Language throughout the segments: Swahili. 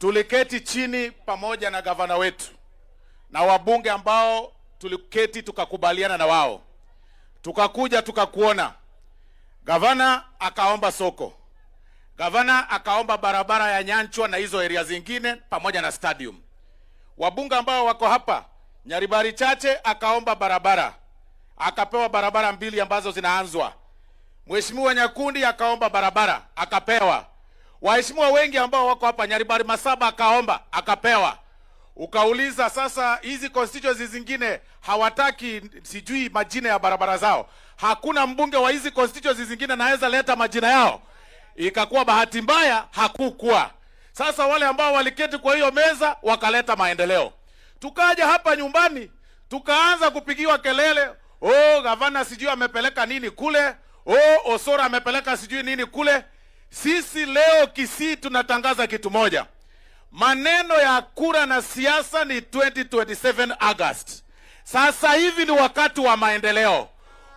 tuliketi chini pamoja na gavana wetu na wabunge ambao tuliketi tukakubaliana na wao, tukakuja tukakuona. Gavana akaomba soko, gavana akaomba barabara ya Nyanchwa na hizo area zingine pamoja na stadium. Wabunge ambao wako hapa, Nyaribari Chache akaomba barabara, akapewa barabara mbili ambazo zinaanzwa. Mheshimiwa Nyakundi akaomba barabara, akapewa. Waheshimiwa wengi ambao wako hapa, Nyaribari Masaba akaomba, akapewa. Ukauliza sasa hizi constituencies zingine hawataki sijui majina ya barabara zao. Hakuna mbunge wa hizi constituencies zingine naweza leta majina yao. Ikakuwa bahati mbaya hakukuwa. Sasa wale ambao waliketi kwa hiyo meza wakaleta maendeleo. Tukaja hapa nyumbani, tukaanza kupigiwa kelele, "Oh, gavana sijui amepeleka nini kule. Oh, Osora amepeleka sijui nini kule." Sisi leo Kisii tunatangaza kitu moja. Maneno ya kura na siasa ni 2027 August. Sasa hivi ni wakati wa maendeleo.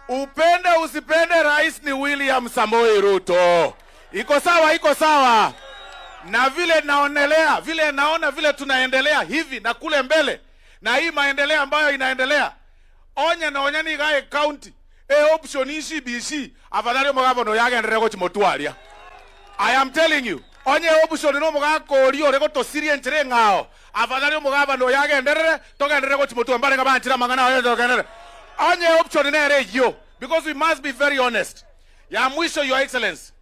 Upende usipende, rais ni William Samoei Ruto. Iko sawa, iko sawa. Na vile naonelea, vile naona vile tunaendelea hivi na kule mbele, na hii maendeleo ambayo inaendelea, onya na onya ni gae county option ishi bishi afadhali mugabo yage nderego chimotwaria. I am telling you, onye option no mugako rio rego to sirie nchere ngao afadhali mugabo yage nderere toga nderego chimotwa mbare ngabanchira mangana ayo toga. Onye option nere yo, because we must be very honest. Ya mwisho, your excellency,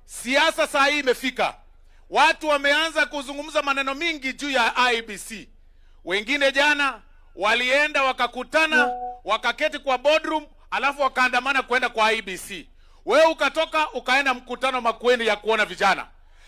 siasa saa hii imefika. Watu wameanza kuzungumza maneno mingi juu ya IEBC. Wengine jana walienda wakakutana, wakaketi kwa boardroom, alafu wakaandamana kwenda kwa IEBC. Wewe ukatoka ukaenda mkutano Makueni ya kuona vijana.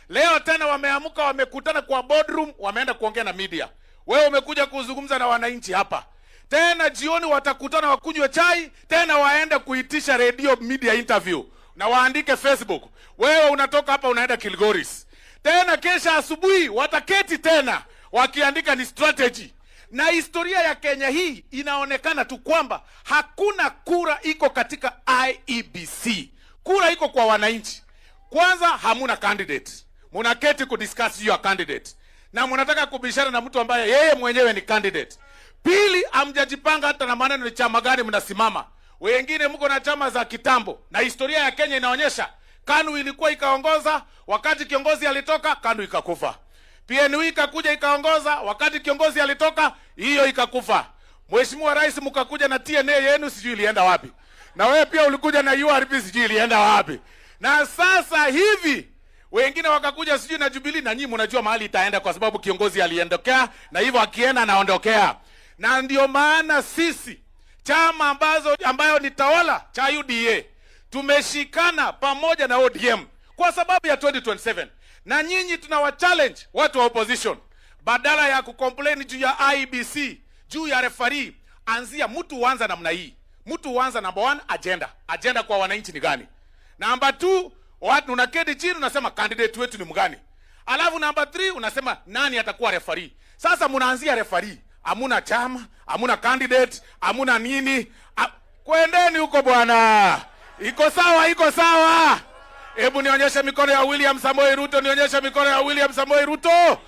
Leo tena wameamuka wamekutana kwa boardroom, wameenda kuongea na media. Wewe umekuja kuzungumza na wananchi hapa. Tena jioni watakutana wakunywe chai, tena waende kuitisha radio media interview na waandike Facebook. Wewe unatoka hapa unaenda Kilgoris. Tena kesha asubuhi wataketi tena wakiandika ni strategy. Na historia ya Kenya hii inaonekana tu kwamba hakuna kura iko katika IEBC. Kura iko kwa wananchi. Kwanza hamuna candidate. Munaketi kudiscuss your candidate. Na munataka kubishana na mtu ambaye yeye mwenyewe ni candidate. Pili, amjajipanga hata na maneno ni chama gani mnasimama. Wengine mko na chama za kitambo. Na historia ya Kenya inaonyesha KANU ilikuwa ikaongoza, wakati kiongozi alitoka KANU ikakufa. PNU ikakuja ikaongoza, wakati kiongozi alitoka hiyo ikakufa. Mheshimiwa Rais mkakuja na TNA yenu sijui ilienda wapi. Na wewe pia ulikuja na URP sijui ilienda wapi. Na sasa hivi wengine wakakuja sijui na Jubilee, na nyinyi mnajua mahali itaenda kwa sababu kiongozi aliondokea na hivyo akienda anaondokea. Na ndio maana sisi chama ambayo ni tawala cha UDA tumeshikana pamoja na ODM kwa sababu ya 2027. Na nyinyi tunawachallenge watu wa opposition, badala ya kucomplain juu ya IEBC, juu ya referee, anzia mtu uanza namna hii. Mtu uanza number 1 agenda. Agenda kwa wananchi ni gani? Number 2, watu unaketi chini unasema candidate wetu ni mgani? Alafu number 3 unasema nani atakuwa referee. Sasa mnaanzia referee. Hamuna chama, hamuna candidate, hamuna nini. Kwendeni huko bwana. Iko sawa, iko sawa. Hebu nionyeshe mikono ya William Samoei Ruto, nionyeshe mikono ya William Samoei Ruto.